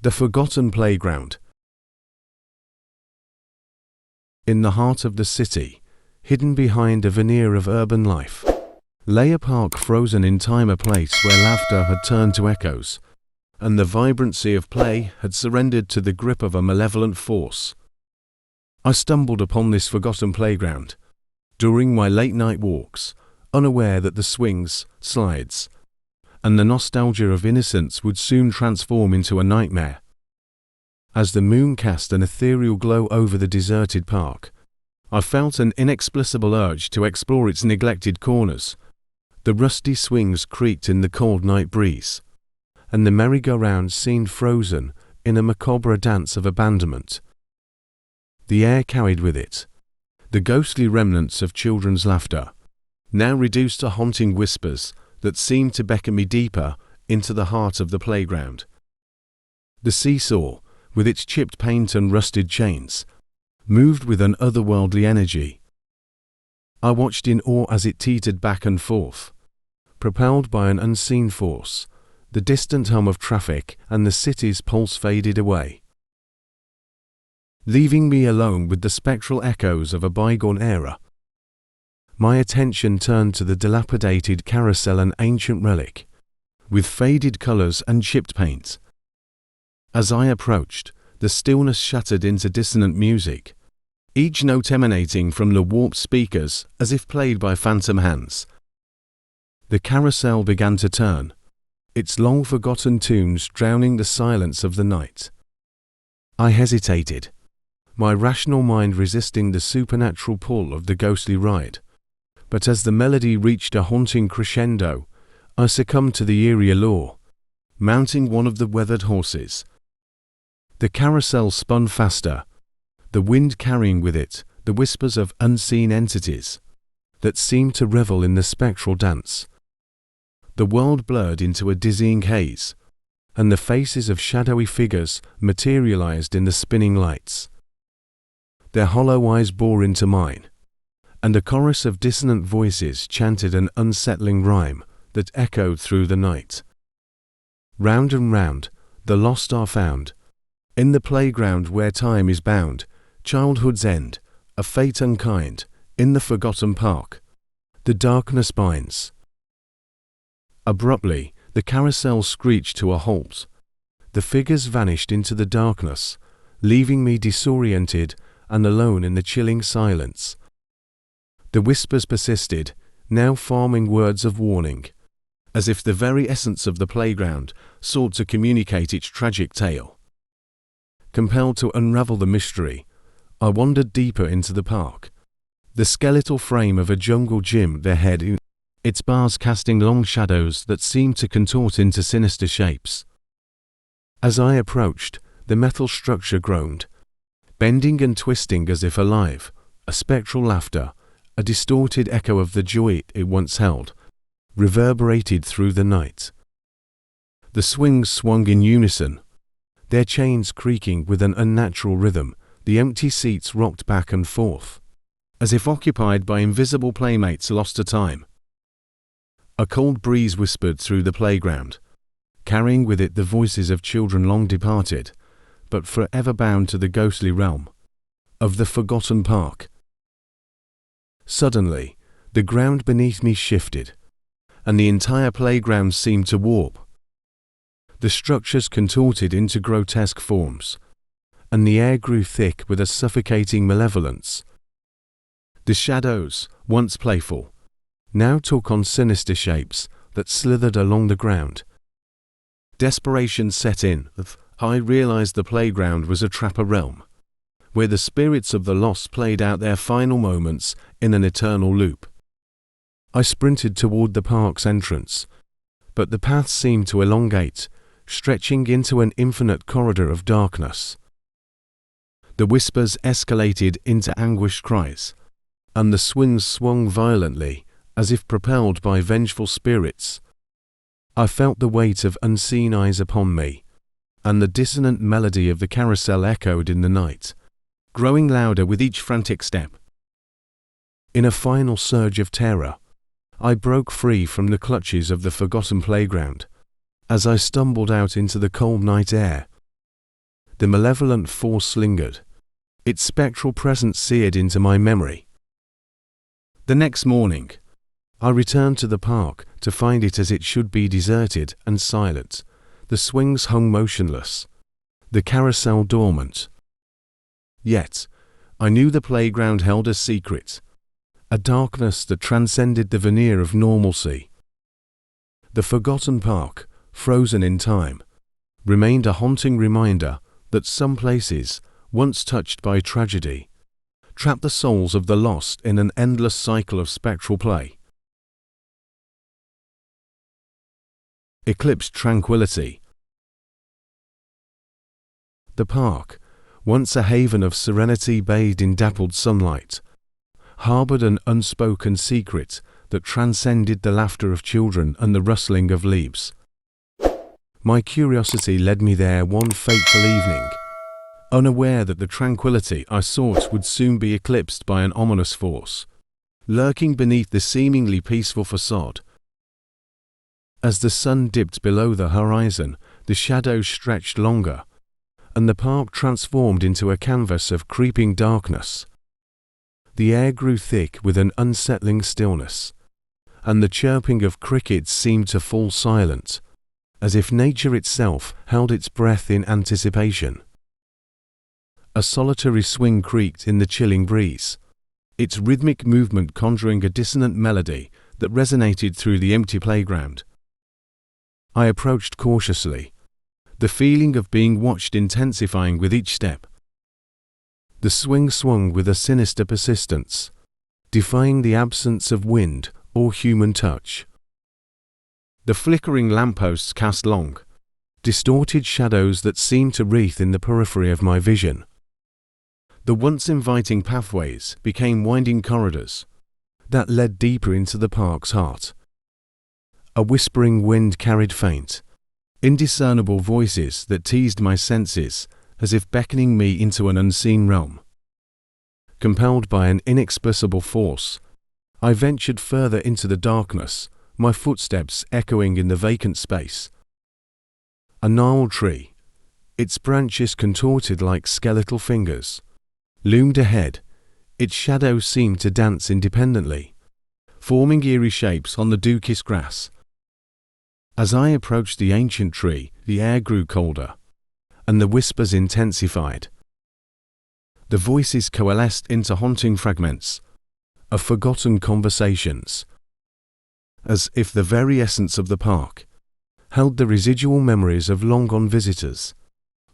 The forgotten playground. In the heart of the city, hidden behind a veneer of urban life, lay a park frozen in time, a place where laughter had turned to echoes, and the vibrancy of play had surrendered to the grip of a malevolent force. I stumbled upon this forgotten playground during my late-night walks, unaware that the swings, slides, and the nostalgia of innocence would soon transform into a nightmare. As the moon cast an ethereal glow over the deserted park, I felt an inexplicable urge to explore its neglected corners. The rusty swings creaked in the cold night breeze, and the merry-go-round seemed frozen in a macabre dance of abandonment. The air carried with it the ghostly remnants of children's laughter, now reduced to haunting whispers that seemed to beckon me deeper into the heart of the playground. The seesaw, with its chipped paint and rusted chains, moved with an otherworldly energy. I watched in awe as it teetered back and forth, propelled by an unseen force. The distant hum of traffic and the city's pulse faded away, leaving me alone with the spectral echoes of a bygone era. My attention turned to the dilapidated carousel, an ancient relic, with faded colors and chipped paint. As I approached, the stillness shattered into dissonant music, each note emanating from the warped speakers as if played by phantom hands. The carousel began to turn, its long-forgotten tunes drowning the silence of the night. I hesitated, my rational mind resisting the supernatural pull of the ghostly ride. But as the melody reached a haunting crescendo, I succumbed to the eerie allure, mounting one of the weathered horses. The carousel spun faster, the wind carrying with it the whispers of unseen entities that seemed to revel in the spectral dance. The world blurred into a dizzying haze, and the faces of shadowy figures materialized in the spinning lights. Their hollow eyes bore into mine, and a chorus of dissonant voices chanted an unsettling rhyme that echoed through the night. Round and round, the lost are found, in the playground where time is bound, childhood's end, a fate unkind, in the forgotten park. The darkness binds. Abruptly, the carousel screeched to a halt. The figures vanished into the darkness, leaving me disoriented and alone in the chilling silence. The whispers persisted, now forming words of warning, as if the very essence of the playground sought to communicate its tragic tale. Compelled to unravel the mystery, I wandered deeper into the park. The skeletal frame of a jungle gym, their head, its bars casting long shadows that seemed to contort into sinister shapes. As I approached, the metal structure groaned, bending and twisting as if alive. A spectral laughter, a distorted echo of the joy it once held, reverberated through the night. The swings swung in unison, their chains creaking with an unnatural rhythm. The empty seats rocked back and forth, as if occupied by invisible playmates lost to time. A cold breeze whispered through the playground, carrying with it the voices of children long departed, but forever bound to the ghostly realm of the forgotten park. Suddenly, the ground beneath me shifted, and the entire playground seemed to warp. The structures contorted into grotesque forms, and the air grew thick with a suffocating malevolence. The shadows, once playful, now took on sinister shapes that slithered along the ground. Desperation set in. I realized the playground was a trapper realm, where the spirits of the lost played out their final moments in an eternal loop. I sprinted toward the park's entrance, but the path seemed to elongate, stretching into an infinite corridor of darkness. The whispers escalated into anguished cries, and the swings swung violently, as if propelled by vengeful spirits. I felt the weight of unseen eyes upon me, and the dissonant melody of the carousel echoed in the night, growing louder with each frantic step. In a final surge of terror, I broke free from the clutches of the forgotten playground. As I stumbled out into the cold night air, the malevolent force lingered, its spectral presence seared into my memory. The next morning, I returned to the park to find it as it should be, deserted and silent. The swings hung motionless, the carousel dormant. Yet, I knew the playground held a secret, a darkness that transcended the veneer of normalcy. The forgotten park, frozen in time, remained a haunting reminder that some places, once touched by tragedy, trap the souls of the lost in an endless cycle of spectral play. Eclipsed tranquility. The park, once a haven of serenity bathed in dappled sunlight, harbored an unspoken secret that transcended the laughter of children and the rustling of leaves. My curiosity led me there one fateful evening, unaware that the tranquility I sought would soon be eclipsed by an ominous force, lurking beneath the seemingly peaceful facade. As the sun dipped below the horizon, the shadows stretched longer, and the park transformed into a canvas of creeping darkness. The air grew thick with an unsettling stillness, and the chirping of crickets seemed to fall silent, as if nature itself held its breath in anticipation. A solitary swing creaked in the chilling breeze, its rhythmic movement conjuring a dissonant melody that resonated through the empty playground. I approached cautiously, the feeling of being watched intensifying with each step. The swing swung with a sinister persistence, defying the absence of wind or human touch. The flickering lampposts cast long, distorted shadows that seemed to wreath in the periphery of my vision. The once inviting pathways became winding corridors that led deeper into the park's heart. A whispering wind carried faint, indiscernible voices that teased my senses as if beckoning me into an unseen realm. Compelled by an inexplicable force, I ventured further into the darkness, my footsteps echoing in the vacant space. A gnarled tree, its branches contorted like skeletal fingers, loomed ahead. Its shadows seemed to dance independently, forming eerie shapes on the dew-kissed grass. As I approached the ancient tree, the air grew colder, and the whispers intensified. The voices coalesced into haunting fragments of forgotten conversations, as if the very essence of the park held the residual memories of long-gone visitors.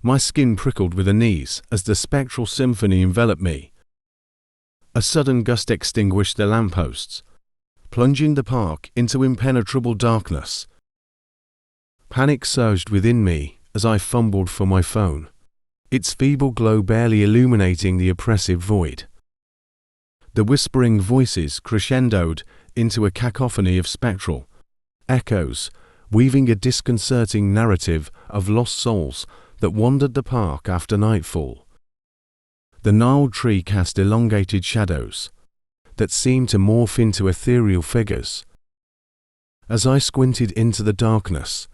My skin prickled with unease as the spectral symphony enveloped me. A sudden gust extinguished the lampposts, plunging the park into impenetrable darkness. Panic surged within me as I fumbled for my phone, its feeble glow barely illuminating the oppressive void. The whispering voices crescendoed into a cacophony of spectral echoes, weaving a disconcerting narrative of lost souls that wandered the park after nightfall. The gnarled tree cast elongated shadows that seemed to morph into ethereal figures. As I squinted into the darkness,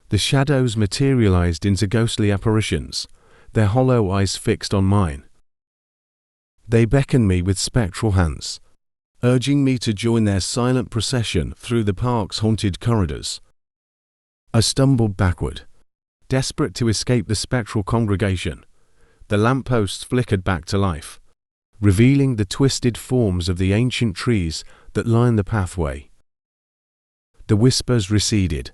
the shadows materialized into ghostly apparitions, their hollow eyes fixed on mine. They beckoned me with spectral hands, urging me to join their silent procession through the park's haunted corridors. I stumbled backward, desperate to escape the spectral congregation. The lampposts flickered back to life, revealing the twisted forms of the ancient trees that lined the pathway. The whispers receded,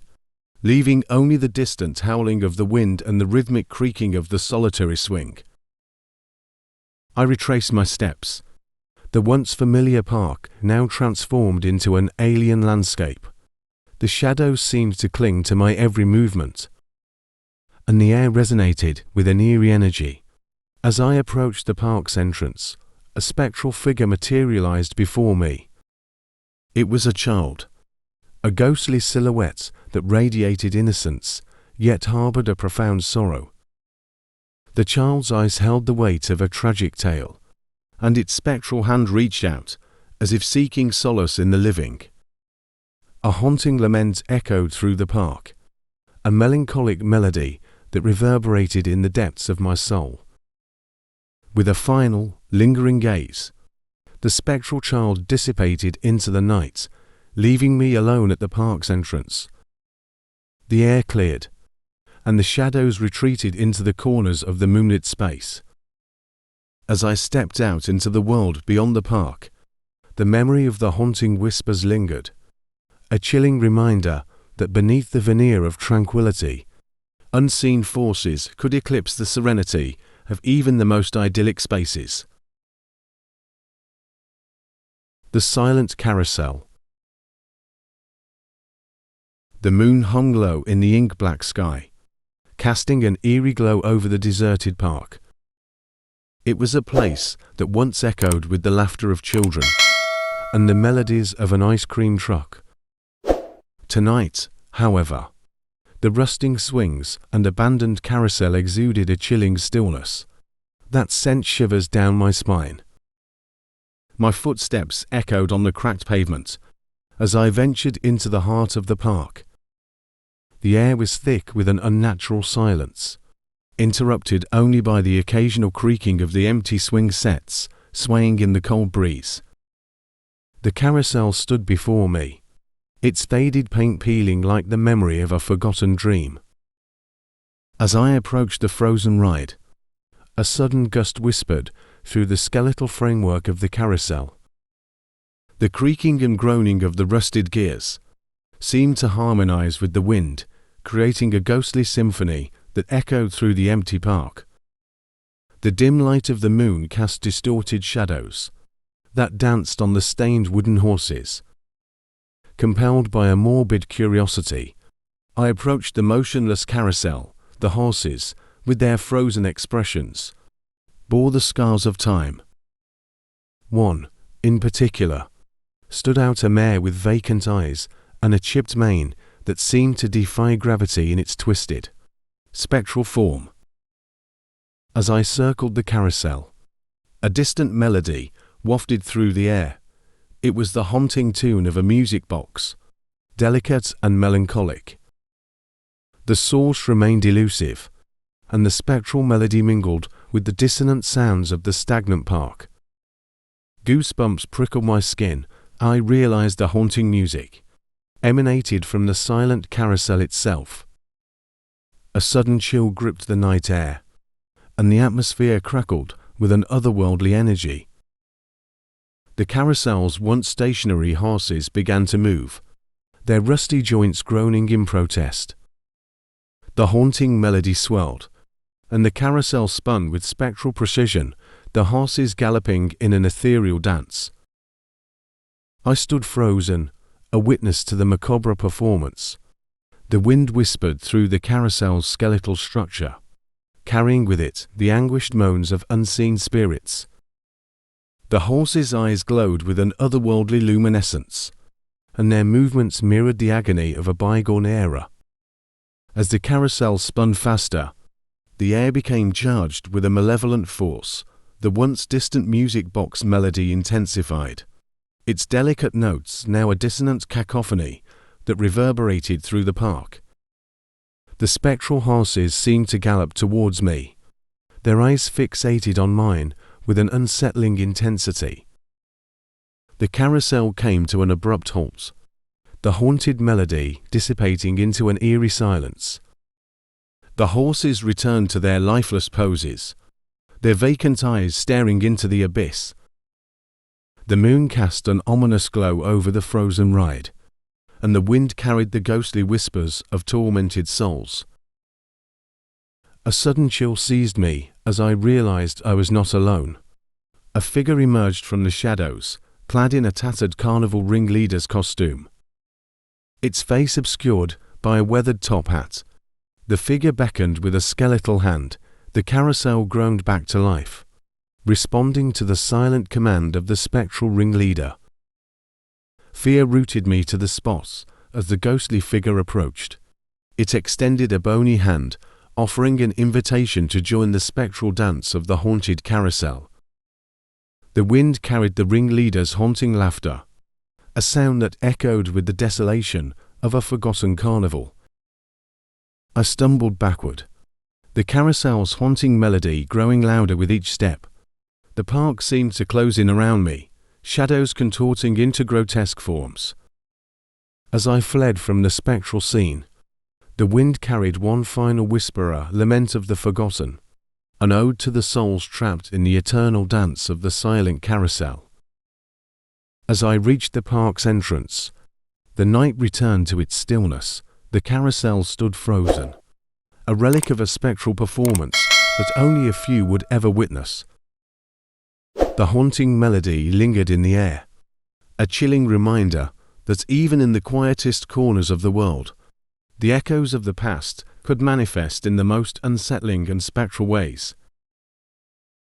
leaving only the distant howling of the wind and the rhythmic creaking of the solitary swing. I retraced my steps, the once familiar park now transformed into an alien landscape. The shadows seemed to cling to my every movement, and the air resonated with an eerie energy. As I approached the park's entrance, a spectral figure materialized before me. It was a child, a ghostly silhouette that radiated innocence, yet harbored a profound sorrow. The child's eyes held the weight of a tragic tale, and its spectral hand reached out, as if seeking solace in the living. A haunting lament echoed through the park, a melancholic melody that reverberated in the depths of my soul. With a final, lingering gaze, the spectral child dissipated into the night, leaving me alone at the park's entrance. The air cleared, and the shadows retreated into the corners of the moonlit space. As I stepped out into the world beyond the park, the memory of the haunting whispers lingered, a chilling reminder that beneath the veneer of tranquility, unseen forces could eclipse the serenity of even the most idyllic spaces. The silent carousel. The moon hung low in the ink-black sky, casting an eerie glow over the deserted park. It was a place that once echoed with the laughter of children and the melodies of an ice cream truck. Tonight, however, the rusting swings and abandoned carousel exuded a chilling stillness that sent shivers down my spine. My footsteps echoed on the cracked pavement as I ventured into the heart of the park. The air was thick with an unnatural silence, interrupted only by the occasional creaking of the empty swing sets swaying in the cold breeze. The carousel stood before me, its faded paint peeling like the memory of a forgotten dream. As I approached the frozen ride, a sudden gust whispered through the skeletal framework of the carousel. The creaking and groaning of the rusted gears seemed to harmonize with the wind, creating a ghostly symphony that echoed through the empty park. The dim light of the moon cast distorted shadows that danced on the stained wooden horses. Compelled by a morbid curiosity, I approached the motionless carousel. The horses, with their frozen expressions, bore the scars of time. One, in particular, stood out, a mare with vacant eyes and a chipped mane that seemed to defy gravity in its twisted, spectral form. As I circled the carousel, a distant melody wafted through the air. It was the haunting tune of a music box, delicate and melancholic. The source remained elusive, and the spectral melody mingled with the dissonant sounds of the stagnant park. Goosebumps prickled my skin. I realized the haunting music emanated from the silent carousel itself. A sudden chill gripped the night air, and the atmosphere crackled with an otherworldly energy. The carousel's once stationary horses began to move, their rusty joints groaning in protest. The haunting melody swelled, and the carousel spun with spectral precision, the horses galloping in an ethereal dance. I stood frozen, a witness to the macabre performance. The wind whispered through the carousel's skeletal structure, carrying with it the anguished moans of unseen spirits. The horses' eyes glowed with an otherworldly luminescence, and their movements mirrored the agony of a bygone era. As the carousel spun faster, the air became charged with a malevolent force. The once distant music box melody intensified, its delicate notes now a dissonant cacophony that reverberated through the park. The spectral horses seemed to gallop towards me, their eyes fixated on mine with an unsettling intensity. The carousel came to an abrupt halt, the haunted melody dissipating into an eerie silence. The horses returned to their lifeless poses, their vacant eyes staring into the abyss. The moon cast an ominous glow over the frozen ride, and the wind carried the ghostly whispers of tormented souls. A sudden chill seized me as I realized I was not alone. A figure emerged from the shadows, clad in a tattered carnival ringleader's costume. Its face obscured by a weathered top hat, the figure beckoned with a skeletal hand. The carousel groaned back to life, responding to the silent command of the spectral ringleader. Fear rooted me to the spot as the ghostly figure approached. It extended a bony hand, offering an invitation to join the spectral dance of the haunted carousel. The wind carried the ringleader's haunting laughter, a sound that echoed with the desolation of a forgotten carnival. I stumbled backward, the carousel's haunting melody growing louder with each step. The park seemed to close in around me, shadows contorting into grotesque forms. As I fled from the spectral scene, the wind carried one final whisperer lament of the forgotten, an ode to the souls trapped in the eternal dance of the silent carousel. As I reached the park's entrance, the night returned to its stillness. The carousel stood frozen, a relic of a spectral performance that only a few would ever witness. The haunting melody lingered in the air, a chilling reminder that even in the quietest corners of the world, the echoes of the past could manifest in the most unsettling and spectral ways.